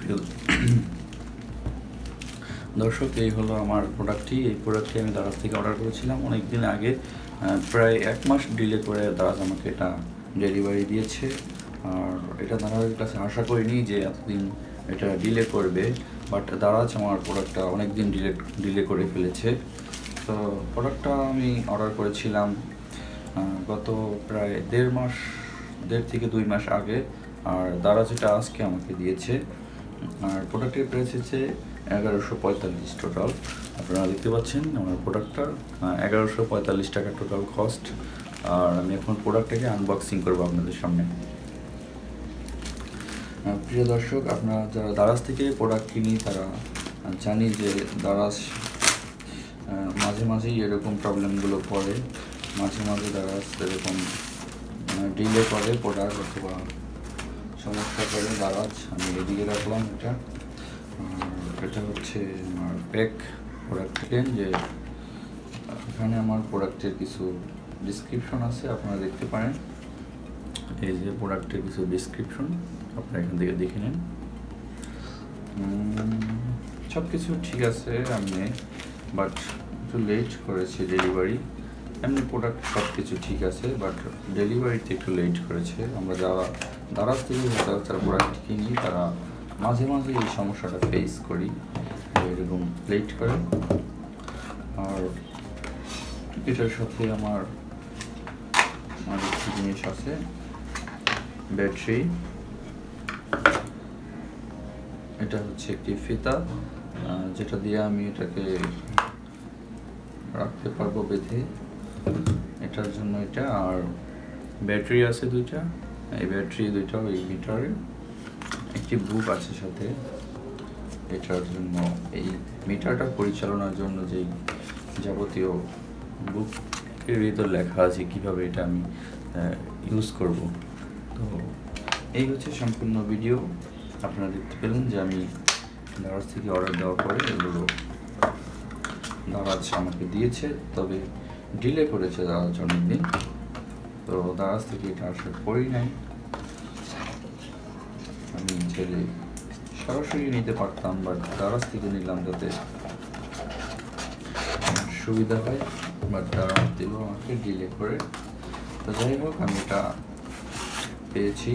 Feel. দর্শক, এই হলো আমার প্রোডাক্টটি। এই প্রোডাক্টটি আমি দারাজ থেকে অর্ডার করেছিলাম অনেক দিন আগে, প্রায় 1 মাস ডিলে করে দারাজ আমাকে এটা ডেলিভারি দিয়েছে। আর এটা দারাজের কাছে আশা করিনি যে এতদিন এটা ডিলে করবে, বাট দারাজ আমার প্রোডাক্টটা অনেক দিন ডিলে করে ফেলেছে। তো প্রোডাক্টটা আমি অর্ডার করেছিলাম গত প্রায় 1.5 থেকে 2 মাস আগে, আর দারাজ এটা আজকে আমাকে দিয়েছে। আর প্রোডাক্টের প্রাইস হচ্ছে 1145 টোটাল। আপনারা দেখতে পাচ্ছেন আমার প্রোডাক্টটা 1145 টাকা টোটাল কস্ট। আর আমি এখন প্রোডাক্টটাকে আনবক্সিং করবো আপনাদের সামনে। প্রিয় দর্শক, আপনারা যারা দারাজ থেকে প্রোডাক্ট কিনি তারা জানি যে দারাজ মাঝে মাঝেই এরকম প্রবলেমগুলো পড়ে। মাঝে মাঝে দারাজ এরকম ডিলে করে প্রোডাক্ট অথবা সমস্যা করে দারাজ। আমি এদিকে রাখলাম এটা। এটা হচ্ছে আমার প্যাক প্রোডাক্ট থেকে, যে এখানে আমার প্রোডাক্টের কিছু ডিসক্রিপশন আছে, আপনারা দেখতে পারেন। এই যে প্রোডাক্টের কিছু ডিসক্রিপশন আপনারা এখান থেকে দেখে নিন। সব কিছু ঠিক আছে এমনি, বাট একটু লেট করেছে ডেলিভারি। এমনি প্রোডাক্ট সব কিছু ঠিক আছে, বাট ডেলিভারিতে একটু লেট করেছে। আমরা যারা দারাজ থেকে সচরাচর প্রোডাক্ট কিনি তারা মাঝে মাঝে এই সমস্যাটা ফেস করি, এরকম লেট করে। আর এটার সাথে আমার একটি জিনিস আছে, ব্যাটারি। এটা হচ্ছে একটি ফিতা, যেটা দিয়ে আমি এটাকে রাখতে পারবো বেঁধে, এটার জন্য এটা। আর ব্যাটারি আছে 2টা, এই ব্যাটারি 2টা ওই মিটারে। একটি বুক আছে সাথে এটার জন্য, এই মিটারটা পরিচালনার জন্য যেই যাবতীয় বুকের ভিতর লেখা আছে কীভাবে এটা আমি ইউজ করব। তো এই হচ্ছে সম্পূর্ণ ভিডিও। আপনারা দেখতে পেলেন যে আমি দারাজ থেকে অর্ডার দেওয়ার পরে এগুলো দারাজ আমাকে দিয়েছে, তবে ডিলে করেছে দারাজ অনেক দিন। তো দারাজ থেকে এটা আশা করি নাই। আমি ছেলে সরাসরি নিতে পারতাম, বাট দারাজ থেকে নিলাম যাতে সুবিধা হয়, বাট দারাজ দিল আমাকে ডিলে করে। তো যাই হোক, আমি এটা পেয়েছি।